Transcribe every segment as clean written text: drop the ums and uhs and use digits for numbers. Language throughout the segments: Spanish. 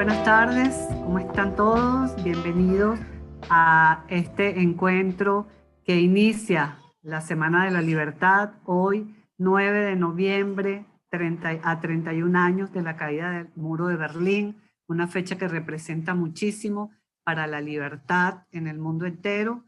buenas tardes, ¿cómo están todos? Bienvenidos a este encuentro que inicia la Semana de la Libertad, hoy 9 de noviembre, 31 años de la caída del muro de Berlín, una fecha que representa muchísimo para la libertad en el mundo entero.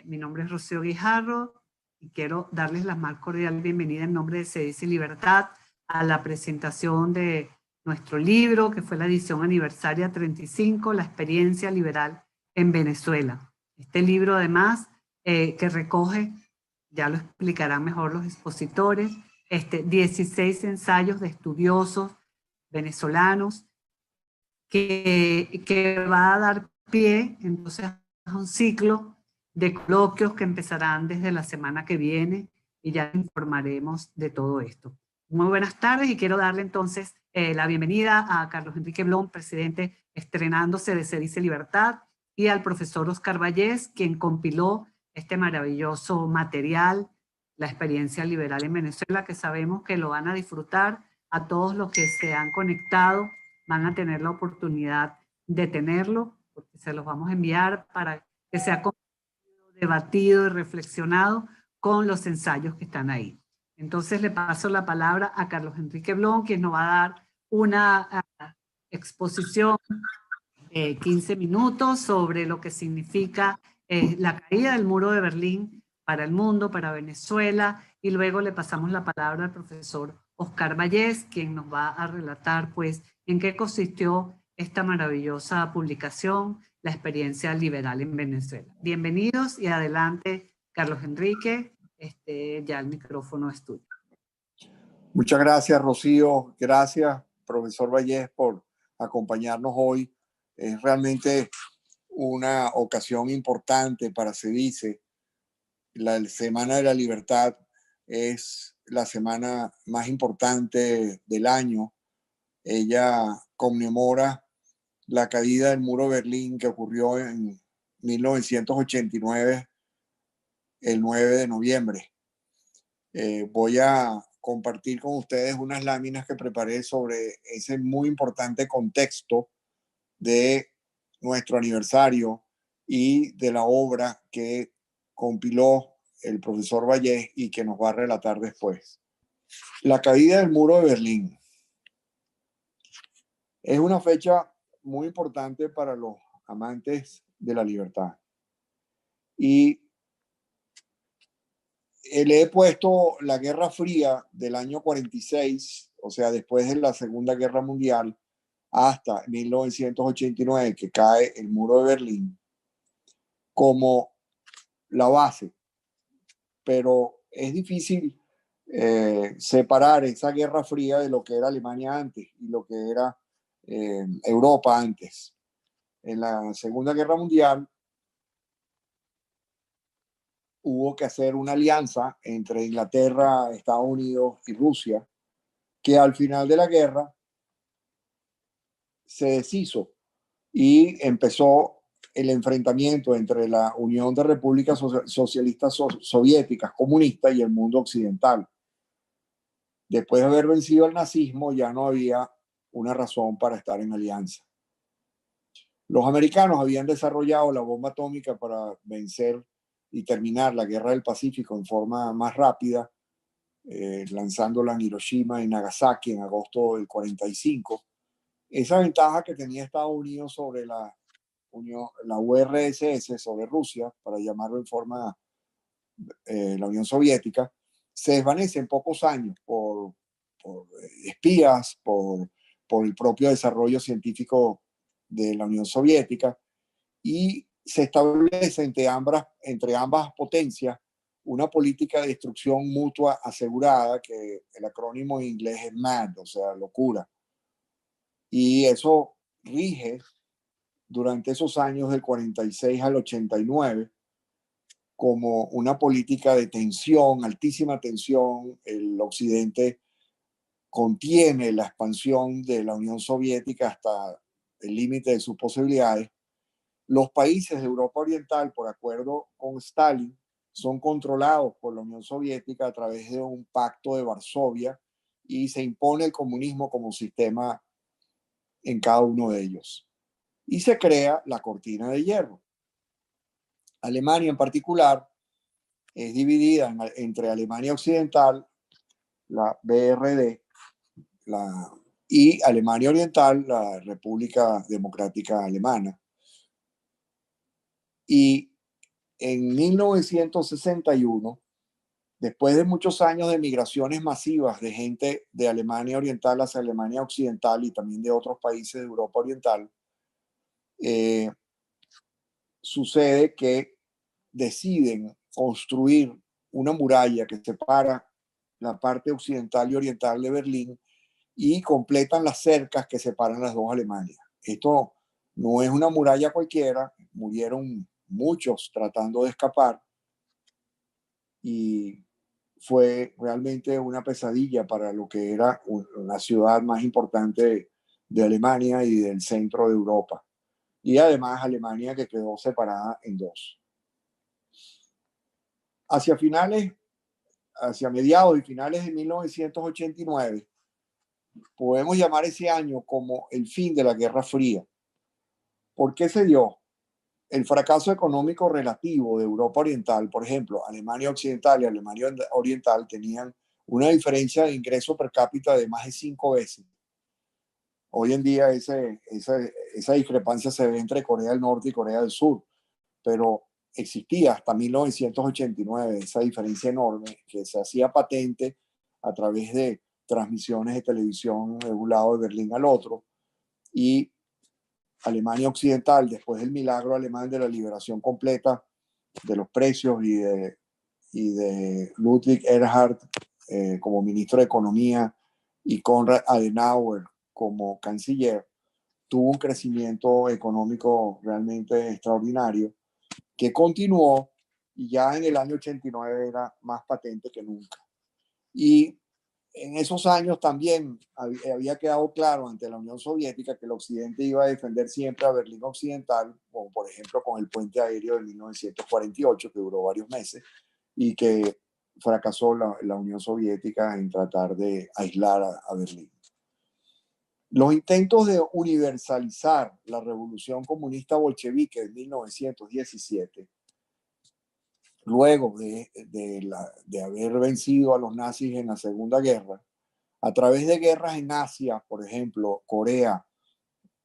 Mi nombre es Rocío Guijarro y quiero darles la más cordial bienvenida en nombre de Sedici Libertad a la presentación de nuestro libro, que fue la edición aniversaria 35, La experiencia liberal en Venezuela. Este libro, además, que recoge, ya lo explicarán mejor los expositores, 16 ensayos de estudiosos venezolanos, que va a dar pie, entonces, a un ciclo de coloquios que empezarán desde la semana que viene y ya informaremos de todo esto. Muy buenas tardes y quiero darle entonces la bienvenida a Carlos Enrique Blom, presidente estrenándose de Sedici Libertad, y al profesor Oscar Vallés, quien compiló este maravilloso material, La experiencia liberal en Venezuela, que sabemos que lo van a disfrutar. A todos los que se han conectado van a tener la oportunidad de tenerlo, porque se los vamos a enviar para que sea debatido y reflexionado con los ensayos que están ahí. Entonces le paso la palabra a Carlos Enrique Blom, quien nos va a dar una exposición de 15 minutos sobre lo que significa la caída del muro de Berlín para el mundo, para Venezuela, y luego le pasamos la palabra al profesor Oscar Vallés, quien nos va a relatar pues en qué consistió esta maravillosa publicación, La experiencia liberal en Venezuela. Bienvenidos y adelante, Carlos Enrique, ya el micrófono es tuyo. Muchas gracias, Rocío. Gracias, profesor Vallés, por acompañarnos hoy. Es realmente una ocasión importante para Sedici. La Semana de la Libertad es la semana más importante del año. Ella conmemora la caída del muro de Berlín que ocurrió en 1989, el 9 de noviembre. Voy a compartir con ustedes unas láminas que preparé sobre ese muy importante contexto de nuestro aniversario y de la obra que compiló el profesor Vallés y que nos va a relatar después. La caída del muro de Berlín es una fecha muy importante para los amantes de la libertad. Y le he puesto la Guerra Fría del año 46, o sea, después de la Segunda Guerra Mundial, hasta 1989, que cae el muro de Berlín, como la base. Pero es difícil separar esa Guerra Fría de lo que era Alemania antes y lo que era Europa antes. En la Segunda Guerra Mundial hubo que hacer una alianza entre Inglaterra, Estados Unidos y Rusia, que al final de la guerra se deshizo y empezó el enfrentamiento entre la Unión de Repúblicas Socialistas Soviéticas comunistas y el mundo occidental. Después de haber vencido al nazismo, ya no había una razón para estar en alianza. Los americanos habían desarrollado la bomba atómica para vencer y terminar la guerra del Pacífico en forma más rápida, lanzándola en Hiroshima y Nagasaki en agosto del 45. Esa ventaja que tenía Estados Unidos sobre la URSS, sobre Rusia, para llamarlo en forma la Unión Soviética, se desvanece en pocos años por espías, por el propio desarrollo científico de la Unión Soviética, y se establece entre ambas potencias una política de destrucción mutua asegurada, que el acrónimo en inglés es MAD, o sea, locura. Y eso rige durante esos años del 46 al 89 como una política de tensión, altísima tensión. El Occidente contiene la expansión de la Unión Soviética hasta el límite de sus posibilidades. Los países de Europa Oriental, por acuerdo con Stalin, son controlados por la Unión Soviética a través de un pacto de Varsovia, y se impone el comunismo como sistema en cada uno de ellos. Y se crea la cortina de hierro. Alemania en particular es dividida entre Alemania Occidental, la BRD, y Alemania Oriental, la República Democrática Alemana. Y en 1961, después de muchos años de migraciones masivas de gente de Alemania Oriental hacia Alemania Occidental y también de otros países de Europa Oriental, sucede que deciden construir una muralla que separa la parte occidental y oriental de Berlín y completan las cercas que separan las dos Alemanias. Esto no es una muralla cualquiera, murieron muchos tratando de escapar y fue realmente una pesadilla para lo que era la ciudad más importante de Alemania y del centro de Europa. Y además Alemania, que quedó separada en dos. Hacia mediados y finales de 1989, podemos llamar ese año como el fin de la Guerra Fría. ¿Por qué se dio? El fracaso económico relativo de Europa Oriental, por ejemplo, Alemania Occidental y Alemania Oriental tenían una diferencia de ingreso per cápita de más de 5 veces. Hoy en día esa discrepancia se ve entre Corea del Norte y Corea del Sur, pero existía hasta 1989 esa diferencia enorme que se hacía patente a través de transmisiones de televisión de un lado de Berlín al otro, y Alemania Occidental, después del milagro alemán de la liberación completa de los precios y de Ludwig Erhard como ministro de Economía y Konrad Adenauer como canciller, tuvo un crecimiento económico realmente extraordinario que continuó y ya en el año 89 era más patente que nunca. Y en esos años también había quedado claro ante la Unión Soviética que el Occidente iba a defender siempre a Berlín Occidental, como por ejemplo con el puente aéreo de 1948, que duró varios meses, y que fracasó la Unión Soviética en tratar de aislar a Berlín. Los intentos de universalizar la revolución comunista bolchevique de 1917, luego de haber vencido a los nazis en la Segunda Guerra, a través de guerras en Asia, por ejemplo, Corea,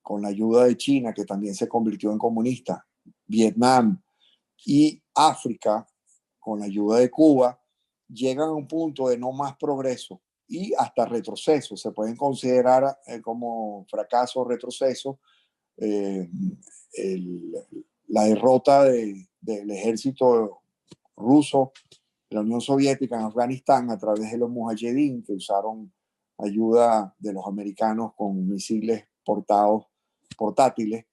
con la ayuda de China, que también se convirtió en comunista, Vietnam y África, con la ayuda de Cuba, llegan a un punto de no más progreso y hasta retroceso. Se pueden considerar como fracaso o retroceso la derrota del ejército ruso, de la Unión Soviética en Afganistán a través de los mujahedín, que usaron ayuda de los americanos con misiles portátiles,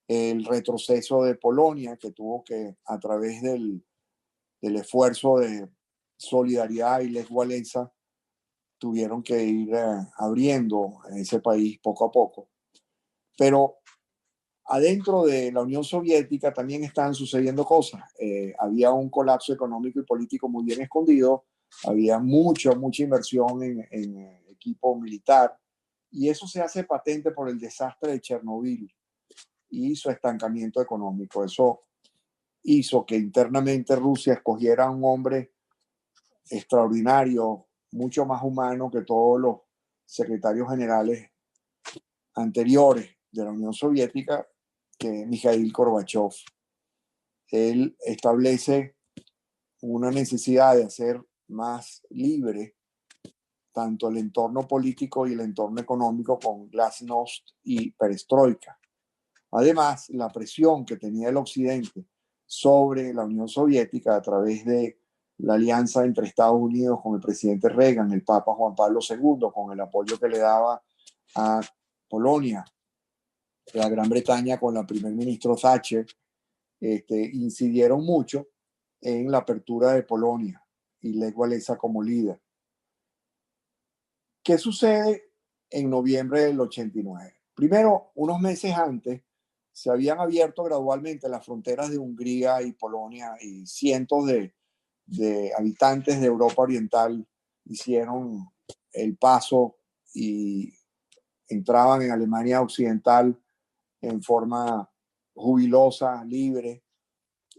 el retroceso de Polonia, que tuvo que, a través del esfuerzo de solidaridad y Lech Walesa, tuvieron que ir abriendo ese país poco a poco. Pero adentro de la Unión Soviética también estaban sucediendo cosas. Había un colapso económico y político muy bien escondido, había mucha inversión en equipo militar, y eso se hace patente por el desastre de Chernobyl y su estancamiento económico. Eso hizo que internamente Rusia escogiera a un hombre extraordinario, mucho más humano que todos los secretarios generales anteriores de la Unión Soviética, que Mikhail Gorbachev. Él establece una necesidad de hacer más libre tanto el entorno político y el entorno económico con Glasnost y Perestroika. Además, la presión que tenía el Occidente sobre la Unión Soviética a través de la alianza entre Estados Unidos con el presidente Reagan, el Papa Juan Pablo II, con el apoyo que le daba a Polonia, la Gran Bretaña con la primer ministro Thatcher, incidieron mucho en la apertura de Polonia y Lech Walesa como líder. ¿Qué sucede en noviembre del 89? Primero, unos meses antes, se habían abierto gradualmente las fronteras de Hungría y Polonia, y cientos de habitantes de Europa Oriental hicieron el paso y entraban en Alemania Occidental en forma jubilosa, libre.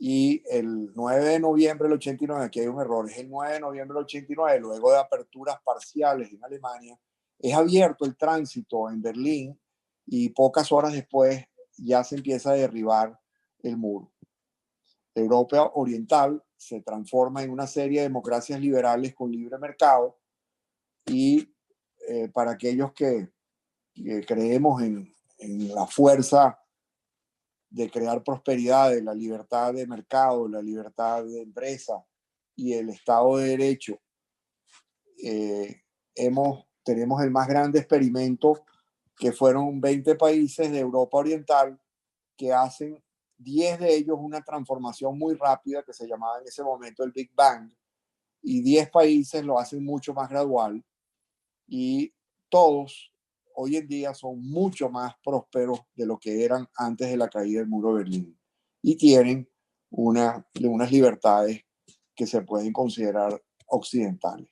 Y el 9 de noviembre del 89, aquí hay un error, es el 9 de noviembre del 89, luego de aperturas parciales en Alemania, es abierto el tránsito en Berlín y pocas horas después ya se empieza a derribar el muro. Europa Oriental se transforma en una serie de democracias liberales con libre mercado y para aquellos que creemos en la fuerza de crear prosperidad, de la libertad de mercado, la libertad de empresa y el Estado de Derecho, tenemos el más grande experimento, que fueron 20 países de Europa Oriental que hacen 10 de ellos una transformación muy rápida que se llamaba en ese momento el Big Bang, y 10 países lo hacen mucho más gradual, y todos hoy en día son mucho más prósperos de lo que eran antes de la caída del muro de Berlín y tienen unas libertades que se pueden considerar occidentales.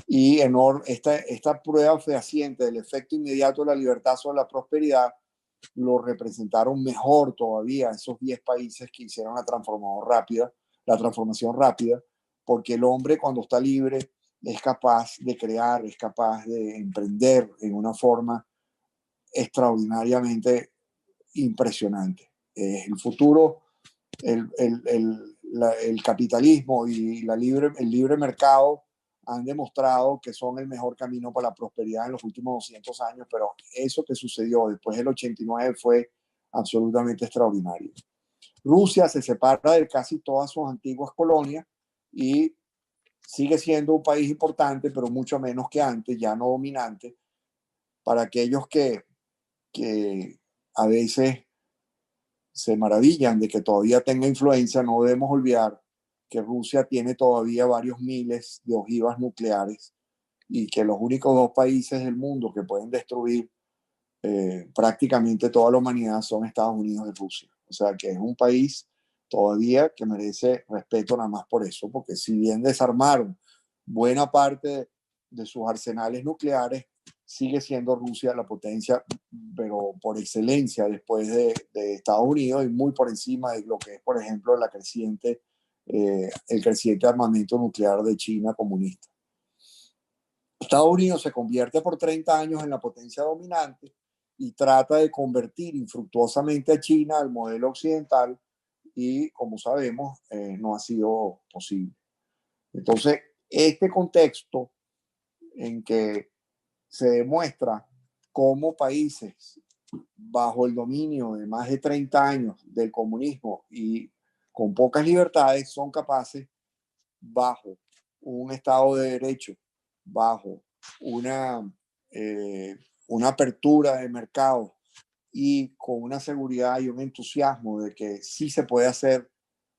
Y esta prueba fehaciente del efecto inmediato de la libertad sobre la prosperidad lo representaron mejor todavía esos 10 países que hicieron la transformación rápida, porque el hombre cuando está libre es capaz de crear, es capaz de emprender en una forma extraordinariamente impresionante. El futuro, el capitalismo y el libre mercado han demostrado que son el mejor camino para la prosperidad en los últimos 200 años, pero eso que sucedió después del 89 fue absolutamente extraordinario. Rusia se separa de casi todas sus antiguas colonias y sigue siendo un país importante, pero mucho menos que antes, ya no dominante. Para aquellos que a veces se maravillan de que todavía tenga influencia, no debemos olvidar que Rusia tiene todavía varios miles de ojivas nucleares y que los únicos dos países del mundo que pueden destruir prácticamente toda la humanidad son Estados Unidos y Rusia. O sea que es un país todavía que merece respeto nada más por eso, porque si bien desarmaron buena parte de sus arsenales nucleares, sigue siendo Rusia la potencia, pero por excelencia después de Estados Unidos y muy por encima de lo que es, por ejemplo, el creciente armamento nuclear de China comunista. Estados Unidos se convierte por 30 años en la potencia dominante y trata de convertir infructuosamente a China al modelo occidental y, como sabemos, no ha sido posible. Entonces, este contexto en que se demuestra cómo países bajo el dominio de más de 30 años del comunismo y con pocas libertades son capaces, bajo un Estado de Derecho, bajo una apertura de mercado y con una seguridad y un entusiasmo de que sí se puede hacer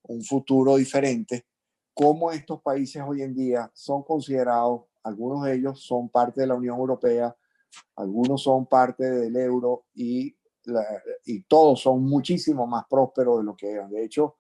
un futuro diferente, cómo estos países hoy en día son considerados, algunos de ellos son parte de la Unión Europea, algunos son parte del euro y todos son muchísimo más prósperos de lo que eran. De hecho,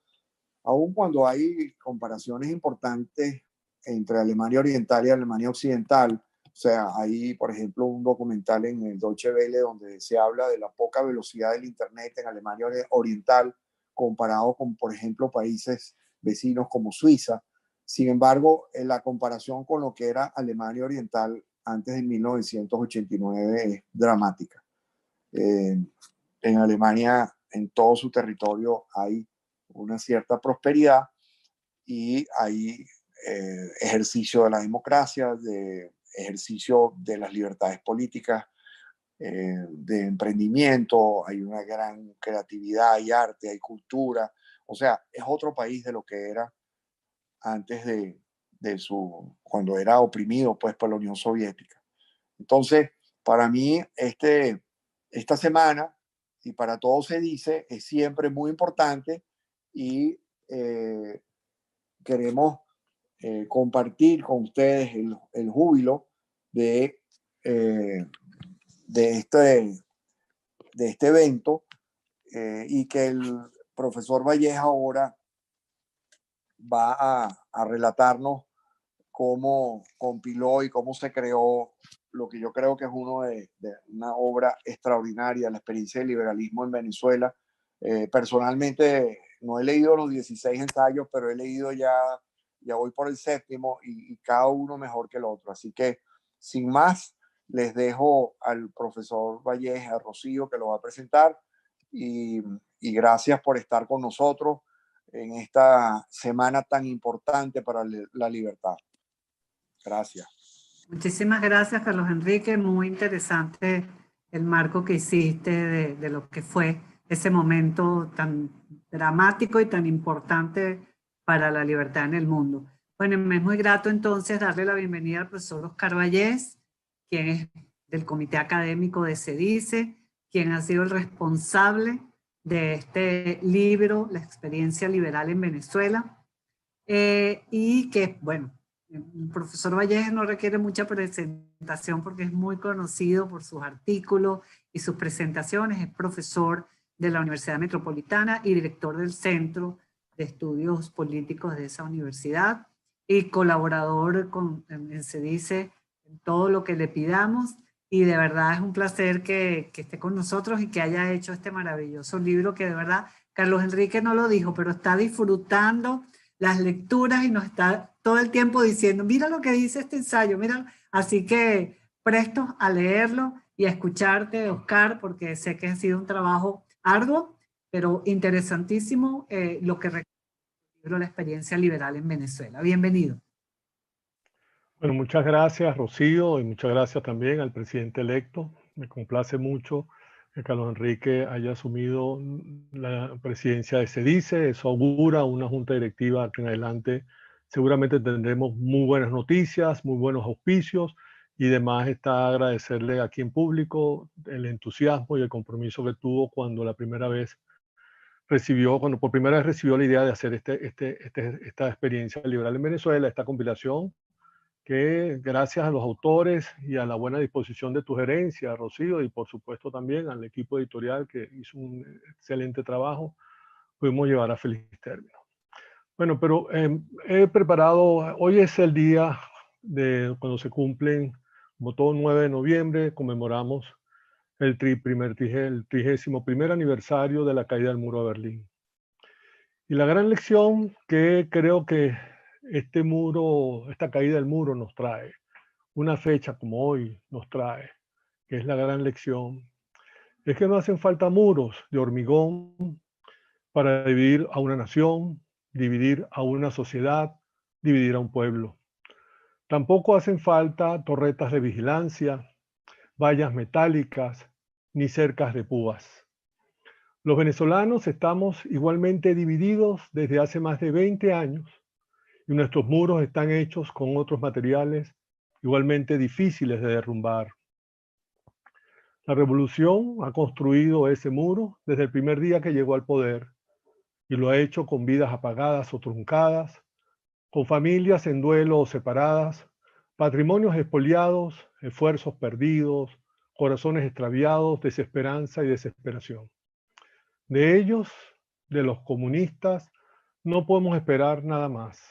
aun cuando hay comparaciones importantes entre Alemania Oriental y Alemania Occidental, o sea, hay, por ejemplo, un documental en el Deutsche Welle donde se habla de la poca velocidad del Internet en Alemania Oriental comparado con, por ejemplo, países vecinos como Suiza. Sin embargo, en la comparación con lo que era Alemania Oriental antes de 1989 es dramática. En Alemania, en todo su territorio, hay una cierta prosperidad y hay ejercicio de la democracia, de ejercicio de las libertades políticas, de emprendimiento, hay una gran creatividad, hay arte, hay cultura. O sea, es otro país de lo que era antes cuando era oprimido pues por la Unión Soviética. Entonces, para mí, esta semana, y para todos se dice, es siempre muy importante y queremos compartir con ustedes el júbilo de, de, este, de este evento y que el profesor Valleja ahora va a relatarnos cómo compiló y cómo se creó lo que yo creo que es una obra extraordinaria, la experiencia del liberalismo en Venezuela. Personalmente no he leído los 16 ensayos, pero he leído ya voy por el séptimo y cada uno mejor que el otro. Así que, sin más, les dejo al profesor Vallés, a Rocío, que lo va a presentar, y gracias por estar con nosotros en esta semana tan importante para la libertad. Gracias. Muchísimas gracias, Carlos Enrique. Muy interesante el marco que hiciste de lo que fue ese momento tan dramático y tan importante para la libertad en el mundo. Bueno, me es muy grato entonces darle la bienvenida al profesor Oscar Vallés, quien es del Comité Académico de CEDICE, quien ha sido el responsable de este libro, La experiencia liberal en Venezuela, y que, bueno, el profesor Vallés no requiere mucha presentación porque es muy conocido por sus artículos y sus presentaciones. Es profesor de la Universidad Metropolitana y director del Centro de Estudios Políticos de esa universidad y colaborador en CEDICE en todo lo que le pidamos. Y de verdad es un placer que esté con nosotros y que haya hecho este maravilloso libro que de verdad, Carlos Enrique no lo dijo, pero está disfrutando las lecturas y nos está todo el tiempo diciendo, mira lo que dice este ensayo, mira. Así que prestos a leerlo y a escucharte, Oscar, porque sé que ha sido un trabajo arduo, pero interesantísimo lo que requiere la experiencia liberal en Venezuela. Bienvenido. Bueno, muchas gracias, Rocío, y muchas gracias también al presidente electo. Me complace mucho que Carlos Enrique haya asumido la presidencia de CEDICE. Eso augura una junta directiva que en adelante seguramente tendremos muy buenas noticias, muy buenos auspicios, y además está agradecerle aquí en público el entusiasmo y el compromiso que tuvo cuando por primera vez recibió la idea de hacer esta experiencia liberal en Venezuela, esta compilación, que gracias a los autores y a la buena disposición de tu gerencia, Rocío, y por supuesto también al equipo editorial que hizo un excelente trabajo, pudimos llevar a feliz término. Bueno, pero he preparado, hoy es el día de cuando se cumplen, como todo 9 de noviembre, conmemoramos el 31º aniversario de la caída del muro de Berlín. Y la gran lección que creo que esta caída del muro nos trae, una fecha como hoy nos trae, que es la gran lección, es que no hacen falta muros de hormigón para dividir a una nación, dividir a una sociedad, dividir a un pueblo. Tampoco hacen falta torretas de vigilancia, vallas metálicas, ni cercas de púas. Los venezolanos estamos igualmente divididos desde hace más de 20 años y nuestros muros están hechos con otros materiales igualmente difíciles de derrumbar. La revolución ha construido ese muro desde el primer día que llegó al poder y lo ha hecho con vidas apagadas o truncadas, con familias en duelo o separadas, patrimonios expoliados, esfuerzos perdidos, corazones extraviados, desesperanza y desesperación. De ellos, de los comunistas, no podemos esperar nada más.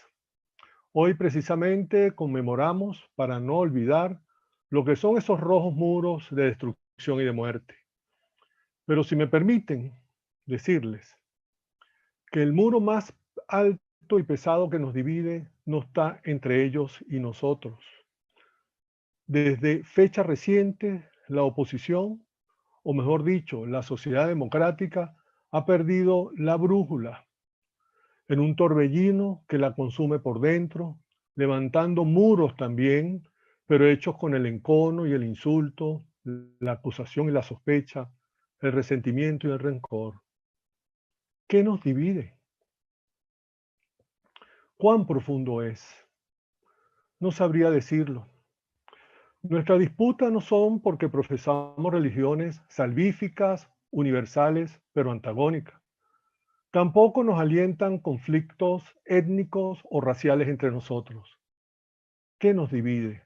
Hoy precisamente conmemoramos, para no olvidar, lo que son esos rojos muros de destrucción y de muerte. Pero si me permiten decirles que el muro más alto y pesado que nos divide no está entre ellos y nosotros. Desde fecha reciente, la oposición, o mejor dicho, la sociedad democrática, ha perdido la brújula en un torbellino que la consume por dentro, levantando muros también, pero hechos con el encono y el insulto, la acusación y la sospecha, el resentimiento y el rencor. ¿Qué nos divide? ¿Cuán profundo es? No sabría decirlo. Nuestra disputa no son porque profesamos religiones salvíficas, universales, pero antagónicas. Tampoco nos alientan conflictos étnicos o raciales entre nosotros. ¿Qué nos divide?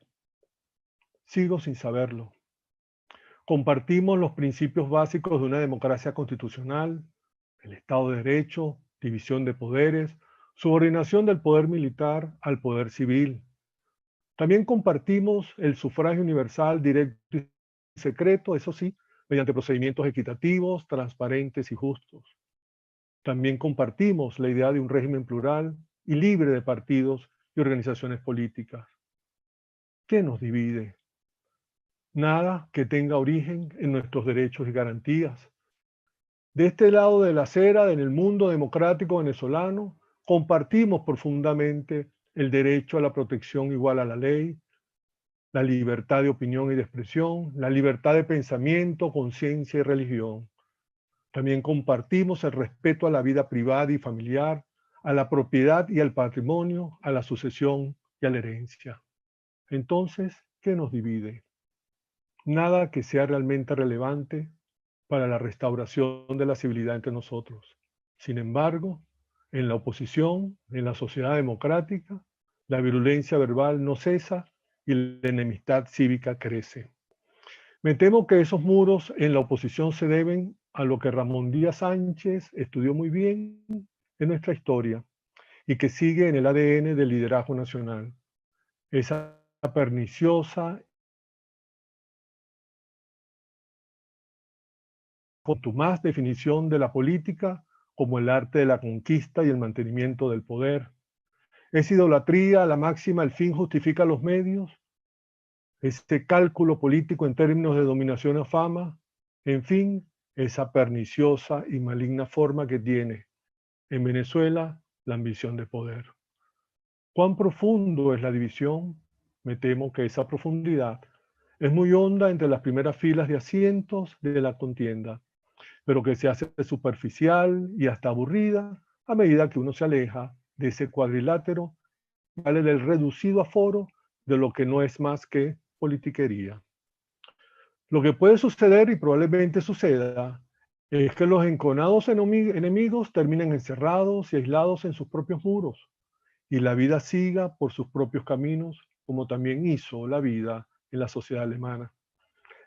Sigo sin saberlo. Compartimos los principios básicos de una democracia constitucional, el Estado de Derecho, división de poderes, subordinación del poder militar al poder civil, También compartimos el sufragio universal, directo y secreto, eso sí, mediante procedimientos equitativos, transparentes y justos. También compartimos la idea de un régimen plural y libre de partidos y organizaciones políticas. ¿Qué nos divide? Nada que tenga origen en nuestros derechos y garantías. De este lado de la acera, en el mundo democrático venezolano, compartimos profundamente el derecho a la protección igual a la ley, la libertad de opinión y de expresión, la libertad de pensamiento, conciencia y religión. También compartimos el respeto a la vida privada y familiar, a la propiedad y al patrimonio, a la sucesión y a la herencia. Entonces, ¿qué nos divide? Nada que sea realmente relevante para la restauración de la civilidad entre nosotros. Sin embargo, en la oposición, en la sociedad democrática, la virulencia verbal no cesa y la enemistad cívica crece. Me temo que esos muros en la oposición se deben a lo que Ramón Díaz Sánchez estudió muy bien en nuestra historia y que sigue en el ADN del liderazgo nacional. Esa perniciosa contumaz definición de la política como el arte de la conquista y el mantenimiento del poder. ¿Es idolatría la máxima el fin justifica los medios? ¿Este cálculo político en términos de dominación a fama? En fin, esa perniciosa y maligna forma que tiene en Venezuela la ambición de poder. ¿Cuán profundo es la división? Me temo que esa profundidad es muy honda entre las primeras filas de asientos de la contienda, pero que se hace superficial y hasta aburrida a medida que uno se aleja de ese cuadrilátero y sale del reducido aforo de lo que no es más que politiquería. Lo que puede suceder y probablemente suceda es que los enconados enemigos terminen encerrados y aislados en sus propios muros y la vida siga por sus propios caminos, como también hizo la vida en la sociedad alemana.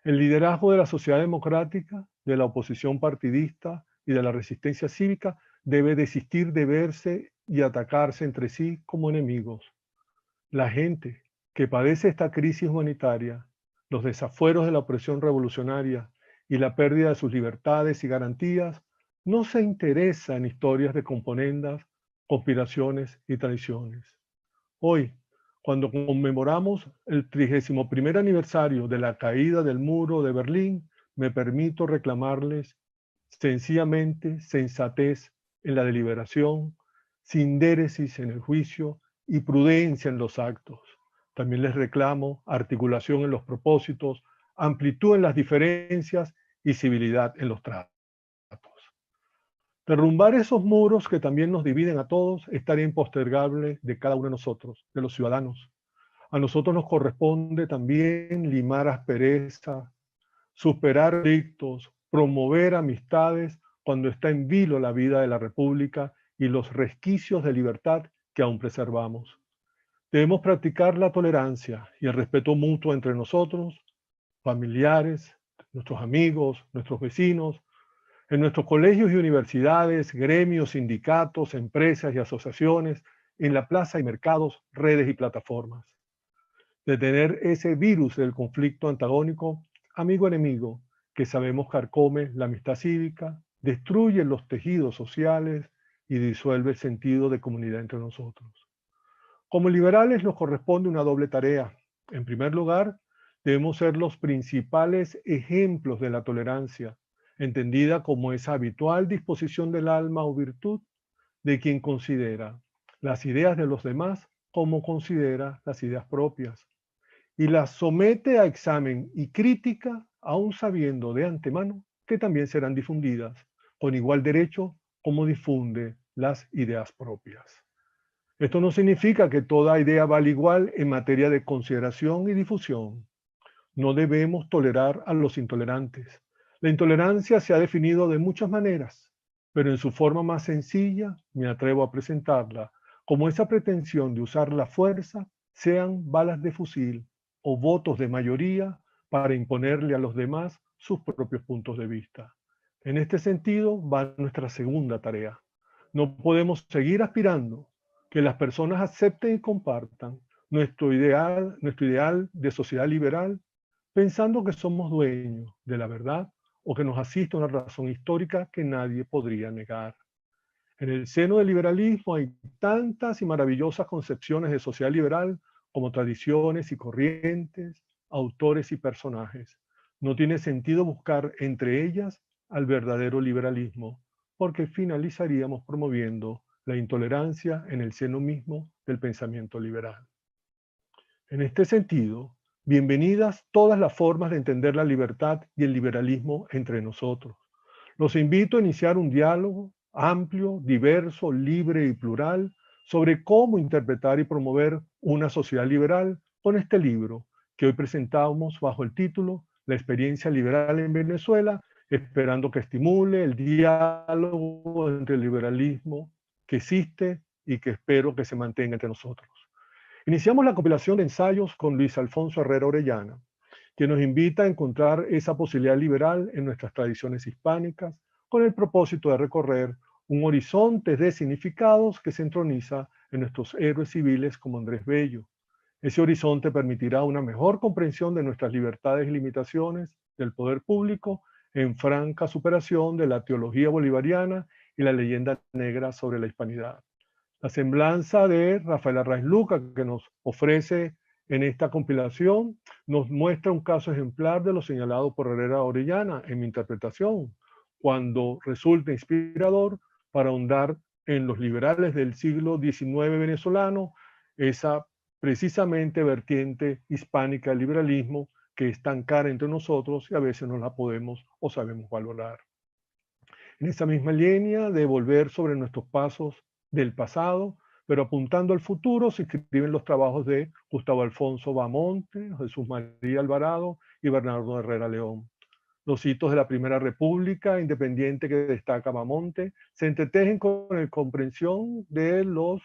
El liderazgo de la sociedad democrática, de la oposición partidista y de la resistencia cívica debe desistir de verse y atacarse entre sí como enemigos. La gente que padece esta crisis humanitaria, los desafueros de la opresión revolucionaria y la pérdida de sus libertades y garantías, no se interesa en historias de componendas, conspiraciones y traiciones. Hoy, cuando conmemoramos el 31º aniversario de la caída del muro de Berlín, me permito reclamarles sencillamente sensatez en la deliberación, sindéresis en el juicio y prudencia en los actos. También les reclamo articulación en los propósitos, amplitud en las diferencias y civilidad en los tratos. Derrumbar esos muros que también nos dividen a todos es tarea impostergable de cada uno de nosotros, de los ciudadanos. A nosotros nos corresponde también limar asperezas, superar conflictos, promover amistades cuando está en vilo la vida de la República y los resquicios de libertad que aún preservamos. Debemos practicar la tolerancia y el respeto mutuo entre nosotros, familiares, nuestros amigos, nuestros vecinos, en nuestros colegios y universidades, gremios, sindicatos, empresas y asociaciones, en la plaza y mercados, redes y plataformas. Detener ese virus del conflicto antagónico, amigo-enemigo, que sabemos carcome la amistad cívica, destruye los tejidos sociales y disuelve el sentido de comunidad entre nosotros. Como liberales nos corresponde una doble tarea. En primer lugar, debemos ser los principales ejemplos de la tolerancia, entendida como esa habitual disposición del alma o virtud de quien considera las ideas de los demás como considera las ideas propias, y las somete a examen y crítica, aun sabiendo de antemano que también serán difundidas, con igual derecho como difunde las ideas propias. Esto no significa que toda idea vale igual en materia de consideración y difusión. No debemos tolerar a los intolerantes. La intolerancia se ha definido de muchas maneras, pero en su forma más sencilla me atrevo a presentarla como esa pretensión de usar la fuerza, sean balas de fusil o votos de mayoría, para imponerle a los demás sus propios puntos de vista. En este sentido va nuestra segunda tarea. No podemos seguir aspirando que las personas acepten y compartan nuestro ideal de sociedad liberal, pensando que somos dueños de la verdad o que nos asiste una razón histórica que nadie podría negar. En el seno del liberalismo hay tantas y maravillosas concepciones de sociedad liberal como tradiciones y corrientes, autores y personajes. No tiene sentido buscar entre ellas al verdadero liberalismo, porque finalizaríamos promoviendo la intolerancia en el seno mismo del pensamiento liberal. En este sentido, bienvenidas todas las formas de entender la libertad y el liberalismo entre nosotros. Los invito a iniciar un diálogo amplio, diverso, libre y plural sobre cómo interpretar y promover una sociedad liberal con este libro que hoy presentamos bajo el título La experiencia liberal en Venezuela, esperando que estimule el diálogo entre el liberalismo que existe y que espero que se mantenga entre nosotros. Iniciamos la compilación de ensayos con Luis Alfonso Herrera Orellana, que nos invita a encontrar esa posibilidad liberal en nuestras tradiciones hispánicas, con el propósito de recorrer un horizonte de significados que se entroniza en nuestros héroes civiles como Andrés Bello. Ese horizonte permitirá una mejor comprensión de nuestras libertades y limitaciones del poder público en franca superación de la teología bolivariana y la leyenda negra sobre la hispanidad. La semblanza de Rafael Arraiz Luca que nos ofrece en esta compilación nos muestra un caso ejemplar de lo señalado por Herrera Orellana en mi interpretación, cuando resulta inspirador para ahondar en los liberales del siglo XIX venezolano, esa precisamente vertiente hispánica del liberalismo que es tan cara entre nosotros y a veces no la podemos o sabemos valorar. En esa misma línea de volver sobre nuestros pasos del pasado, pero apuntando al futuro, se inscriben los trabajos de Gustavo Alfonso Bamonte, Jesús María Alvarado y Bernardo Herrera León. Los hitos de la Primera República independiente que destaca Bamonte se entretejen con la comprensión de los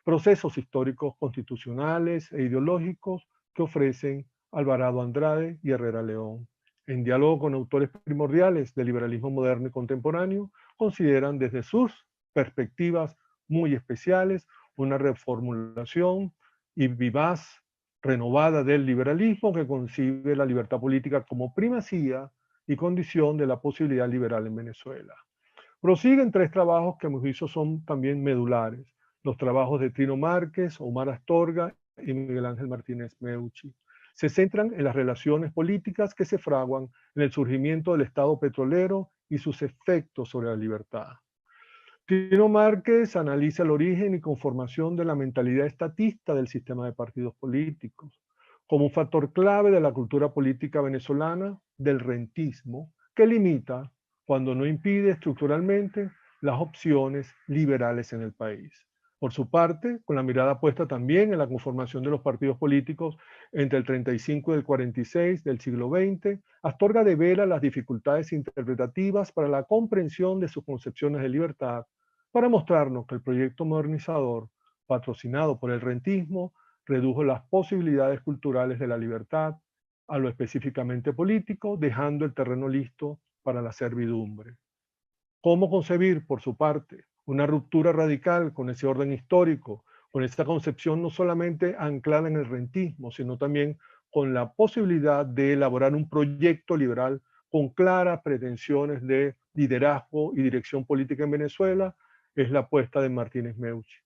procesos históricos constitucionales e ideológicos que ofrecen Alvarado Andrade y Herrera León. En diálogo con autores primordiales del liberalismo moderno y contemporáneo, consideran desde sus perspectivas muy especiales una reformulación y vivaz, renovada del liberalismo que concibe la libertad política como primacía y condición de la posibilidad liberal en Venezuela. Prosiguen tres trabajos que a mi juicio son también medulares: los trabajos de Trino Márquez, Omar Astorga y Miguel Ángel Martínez Meucci. Se centran en las relaciones políticas que se fraguan en el surgimiento del Estado petrolero y sus efectos sobre la libertad. Trino Márquez analiza el origen y conformación de la mentalidad estatista del sistema de partidos políticos, como un factor clave de la cultura política venezolana del rentismo, que limita, cuando no impide estructuralmente, las opciones liberales en el país. Por su parte, con la mirada puesta también en la conformación de los partidos políticos entre el 35 y el 46 del siglo XX, Astorga devela las dificultades interpretativas para la comprensión de sus concepciones de libertad, para mostrarnos que el proyecto modernizador, patrocinado por el rentismo, redujo las posibilidades culturales de la libertad a lo específicamente político, dejando el terreno listo para la servidumbre. ¿Cómo concebir, por su parte, una ruptura radical con ese orden histórico, con esta concepción no solamente anclada en el rentismo, sino también con la posibilidad de elaborar un proyecto liberal con claras pretensiones de liderazgo y dirección política en Venezuela? Es la apuesta de Martínez Meucci.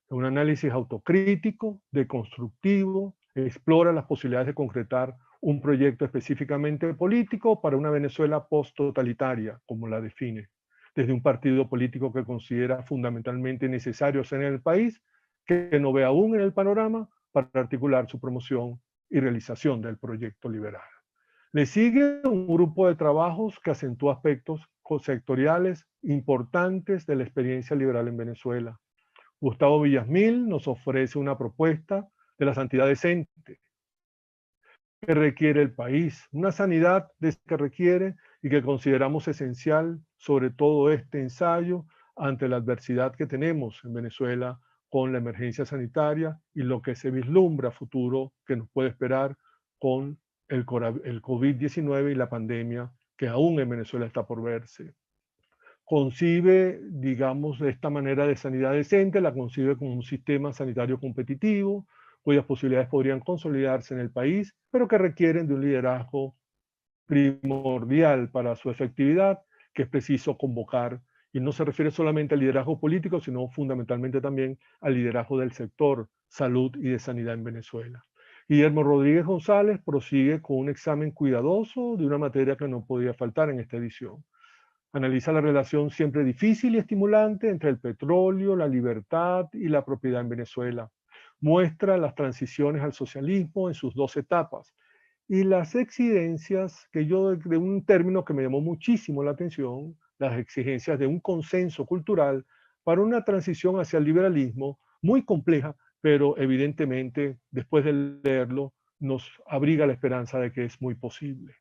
Un análisis autocrítico, deconstructivo, explora las posibilidades de concretar un proyecto específicamente político para una Venezuela post-totalitaria, como la define, desde un partido político que considera fundamentalmente necesario ser en el país, que no ve aún en el panorama para articular su promoción y realización del proyecto liberal. Le sigue un grupo de trabajos que acentúa aspectos sectoriales importantes de la experiencia liberal en Venezuela. Gustavo Villasmil nos ofrece una propuesta de la santidad decente que requiere el país, una sanidad que requiere y que consideramos esencial, sobre todo este ensayo, ante la adversidad que tenemos en Venezuela con la emergencia sanitaria y lo que se vislumbra a futuro que nos puede esperar con el COVID-19 y la pandemia que aún en Venezuela está por verse. Concibe, digamos, de esta manera de sanidad decente, la concibe como un sistema sanitario competitivo, cuyas posibilidades podrían consolidarse en el país, pero que requieren de un liderazgo primordial para su efectividad, que es preciso convocar. Y no se refiere solamente al liderazgo político, sino fundamentalmente también al liderazgo del sector salud y de sanidad en Venezuela. Guillermo Rodríguez González prosigue con un examen cuidadoso de una materia que no podía faltar en esta edición. Analiza la relación siempre difícil y estimulante entre el petróleo, la libertad y la propiedad en Venezuela. Muestra las transiciones al socialismo en sus dos etapas y las exigencias que de un término que me llamó muchísimo la atención, las exigencias de un consenso cultural para una transición hacia el liberalismo muy compleja, pero evidentemente después de leerlo nos abriga la esperanza de que es muy posible.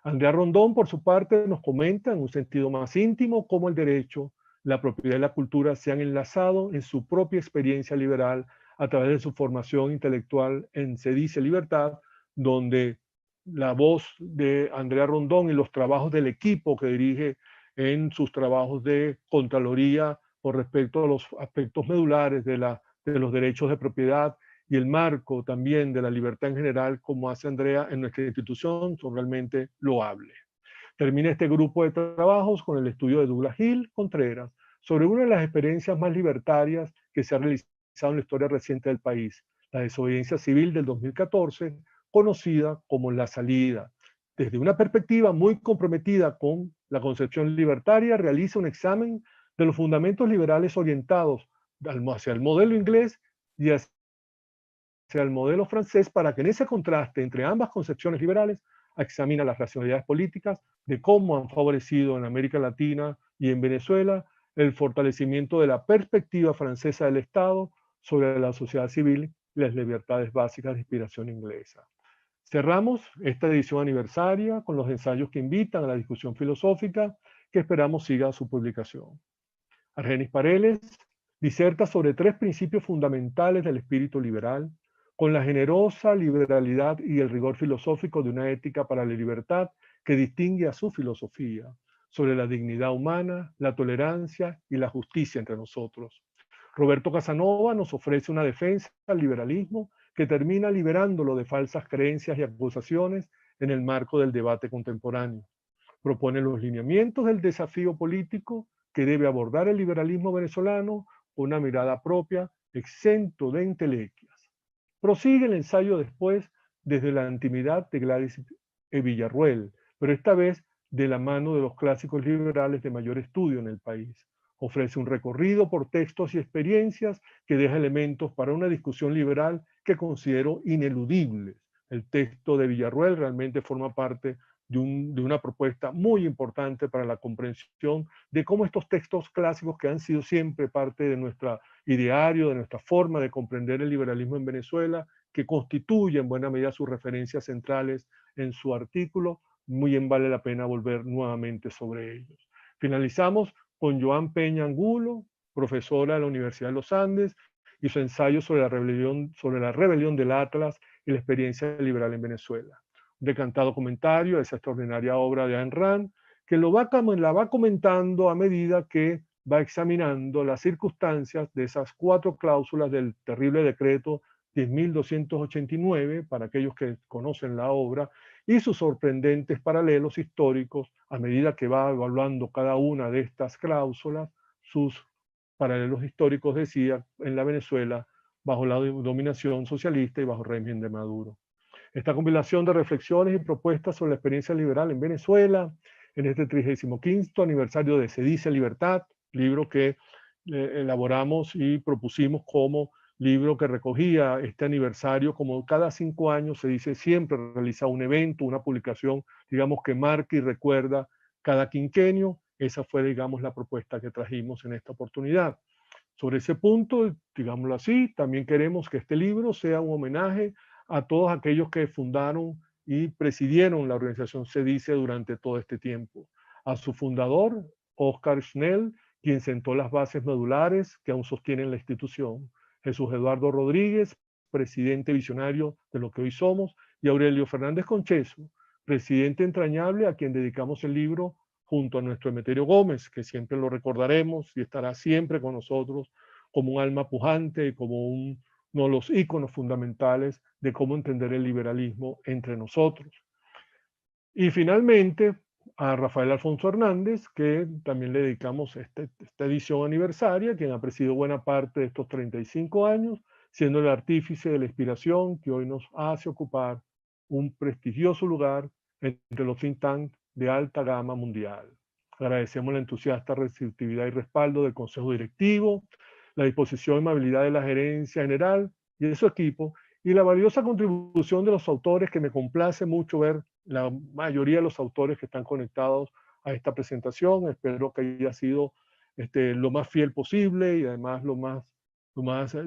Andrea Rondón, por su parte, nos comenta en un sentido más íntimo cómo el derecho, la propiedad y la cultura se han enlazado en su propia experiencia liberal a través de su formación intelectual en Se dice Libertad, donde la voz de Andrea Rondón y los trabajos del equipo que dirige en sus trabajos de Contraloría con respecto a los aspectos medulares de los derechos de propiedad y el marco también de la libertad en general, como hace Andrea en nuestra institución, son realmente loables. Termina este grupo de trabajos con el estudio de Douglas Hill Contreras sobre una de las experiencias más libertarias que se ha realizado en la historia reciente del país, la desobediencia civil del 2014, conocida como La Salida. Desde una perspectiva muy comprometida con la concepción libertaria, realiza un examen de los fundamentos liberales orientados hacia el modelo inglés y hacia el modelo francés, para que en ese contraste entre ambas concepciones liberales examina las racionalidades políticas de cómo han favorecido en América Latina y en Venezuela el fortalecimiento de la perspectiva francesa del Estado sobre la sociedad civil y las libertades básicas de inspiración inglesa. Cerramos esta edición aniversaria con los ensayos que invitan a la discusión filosófica que esperamos siga su publicación. Argenis Pareles diserta sobre 3 principios fundamentales del espíritu liberal, con la generosa liberalidad y el rigor filosófico de una ética para la libertad que distingue a su filosofía, sobre la dignidad humana, la tolerancia y la justicia entre nosotros. Roberto Casanova nos ofrece una defensa al liberalismo que termina liberándolo de falsas creencias y acusaciones en el marco del debate contemporáneo. Propone los lineamientos del desafío político que debe abordar el liberalismo venezolano con una mirada propia, exento de entelequias. Prosigue el ensayo después desde la intimidad de Gladys E. Villarruel, pero esta vez de la mano de los clásicos liberales de mayor estudio en el país. Ofrece un recorrido por textos y experiencias que deja elementos para una discusión liberal que considero ineludibles. El texto de Villarruel realmente forma parte de una propuesta muy importante para la comprensión de cómo estos textos clásicos que han sido siempre parte de nuestro ideario, de nuestra forma de comprender el liberalismo en Venezuela, que constituye en buena medida sus referencias centrales en su artículo, muy bien vale la pena volver nuevamente sobre ellos. Finalizamos con Joan Peña Angulo, profesora de la Universidad de los Andes, y su ensayo sobre la rebelión del Atlas y la experiencia liberal en Venezuela. Un decantado comentario de esa extraordinaria obra de Ayn Rand, que la va comentando a medida que va examinando las circunstancias de esas 4 cláusulas del terrible decreto 10.289, para aquellos que conocen la obra, y sus sorprendentes paralelos históricos a medida que va evaluando cada una de estas cláusulas, sus paralelos históricos, decía, en la Venezuela bajo la dominación socialista y bajo el régimen de Maduro. Esta compilación de reflexiones y propuestas sobre la experiencia liberal en Venezuela, en este 35º aniversario de Se dice Libertad, libro que elaboramos y propusimos como libro que recogía este aniversario, como cada 5 años se dice, siempre realiza un evento, una publicación, digamos, que marca y recuerda cada quinquenio. Esa fue, digamos, la propuesta que trajimos en esta oportunidad. Sobre ese punto, digámoslo así, también queremos que este libro sea un homenaje a todos aquellos que fundaron y presidieron la organización Se Dice durante todo este tiempo. A su fundador, Oscar Schnell, quien sentó las bases medulares que aún sostienen la institución. Jesús Eduardo Rodríguez, presidente visionario de lo que hoy somos, y Aurelio Fernández Concheso, presidente entrañable a quien dedicamos el libro junto a nuestro Emeterio Gómez, que siempre lo recordaremos y estará siempre con nosotros como un alma pujante y como no los íconos fundamentales de cómo entender el liberalismo entre nosotros. Y finalmente, a Rafael Alfonso Hernández, que también le dedicamos esta edición aniversaria, quien ha presidido buena parte de estos 35 años, siendo el artífice de la inspiración que hoy nos hace ocupar un prestigioso lugar entre los think tanks de alta gama mundial. Agradecemos la entusiasta receptividad y respaldo del Consejo Directivo, la disposición y amabilidad de la gerencia general y de su equipo, y la valiosa contribución de los autores, que me complace mucho ver la mayoría de los autores que están conectados a esta presentación. Espero que haya sido lo más fiel posible y además lo más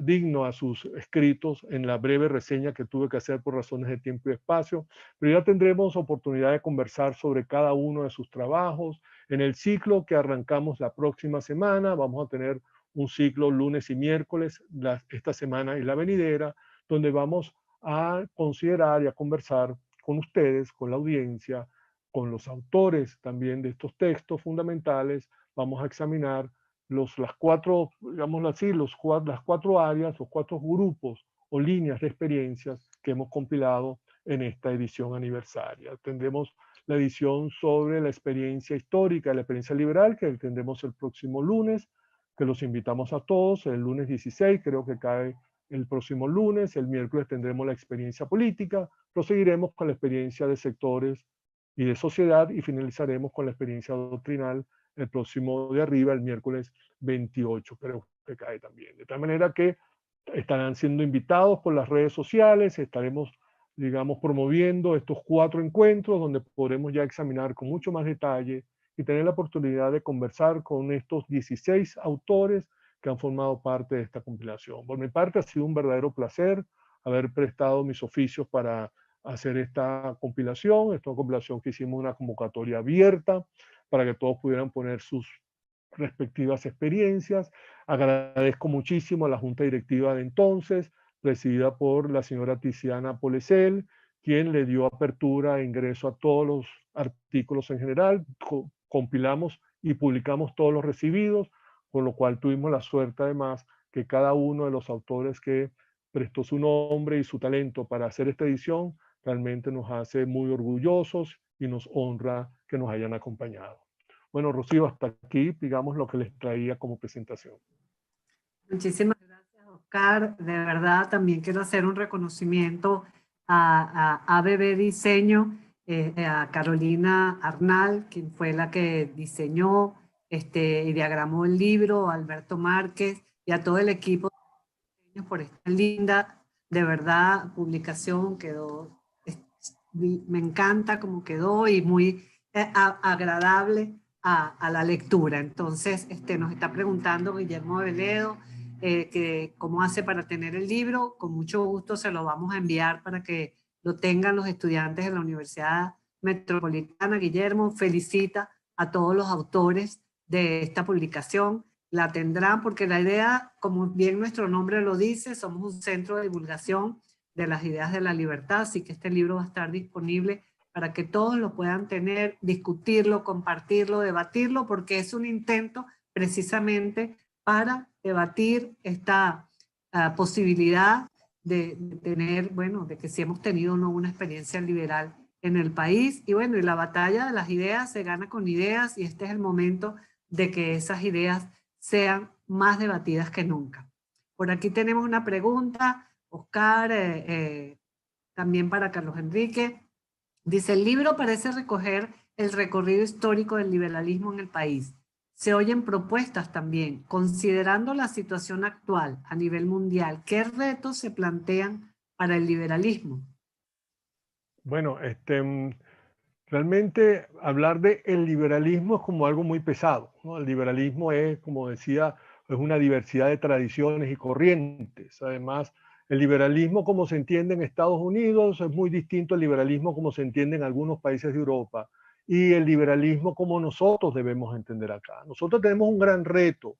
digno a sus escritos en la breve reseña que tuve que hacer por razones de tiempo y espacio. Pero ya tendremos oportunidad de conversar sobre cada uno de sus trabajos. En el ciclo que arrancamos la próxima semana, vamos a tener un ciclo lunes y miércoles, esta semana y la venidera, donde vamos a considerar y a conversar con ustedes, con la audiencia, con los autores también de estos textos fundamentales. Vamos a examinar las cuatro, digámoslo así, las cuatro áreas, los cuatro grupos o líneas de experiencias que hemos compilado en esta edición aniversaria. Tendremos la edición sobre la experiencia histórica, la experiencia liberal, que tendremos el próximo lunes, que los invitamos a todos, el lunes 16, creo que cae el próximo lunes. El miércoles tendremos la experiencia política, proseguiremos con la experiencia de sectores y de sociedad y finalizaremos con la experiencia doctrinal el próximo de arriba, el miércoles 28, creo que cae también. De tal manera que estarán siendo invitados por las redes sociales, estaremos, digamos, promoviendo estos 4 encuentros donde podremos ya examinar con mucho más detalle y tener la oportunidad de conversar con estos 16 autores que han formado parte de esta compilación. Por mi parte ha sido un verdadero placer haber prestado mis oficios para hacer esta compilación. Esta compilación que hicimos una convocatoria abierta para que todos pudieran poner sus respectivas experiencias. Agradezco muchísimo a la Junta Directiva de entonces, presidida por la señora Tiziana Polesel, quien le dio apertura e ingreso a todos los artículos en general. Compilamos y publicamos todos los recibidos, con lo cual tuvimos la suerte además que cada uno de los autores que prestó su nombre y su talento para hacer esta edición realmente nos hace muy orgullosos y nos honra que nos hayan acompañado. Bueno, Rocío, hasta aquí, digamos, lo que les traía como presentación. Muchísimas gracias, Oscar. De verdad, también quiero hacer un reconocimiento a ABB Diseño, a Carolina Arnal, quien fue la que diseñó y diagramó el libro, a Alberto Márquez y a todo el equipo por esta linda, de verdad, publicación. Me encanta cómo quedó y muy agradable a la lectura. Entonces, nos está preguntando Guillermo Veledo que cómo hace para tener el libro. Con mucho gusto se lo vamos a enviar para que lo tengan los estudiantes de la Universidad Metropolitana. Guillermo felicita a todos los autores de esta publicación. La tendrán porque la idea, como bien nuestro nombre lo dice, somos un centro de divulgación de las ideas de la libertad, así que este libro va a estar disponible para que todos lo puedan tener, discutirlo, compartirlo, debatirlo, porque es un intento precisamente para debatir esta posibilidad de tener, bueno, de que si hemos tenido o no una experiencia liberal en el país. Y bueno, y la batalla de las ideas se gana con ideas, y este es el momento de que esas ideas sean más debatidas que nunca. Por aquí tenemos una pregunta, Oscar, también para Carlos Enrique. Dice, el libro parece recoger el recorrido histórico del liberalismo en el país. Se oyen propuestas también, considerando la situación actual a nivel mundial. ¿Qué retos se plantean para el liberalismo? Bueno, realmente hablar de el liberalismo es como algo muy pesado, ¿no? El liberalismo es, como decía, es una diversidad de tradiciones y corrientes. Además, el liberalismo como se entiende en Estados Unidos es muy distinto al liberalismo como se entiende en algunos países de Europa, y el liberalismo como nosotros debemos entender acá. Nosotros tenemos un gran reto,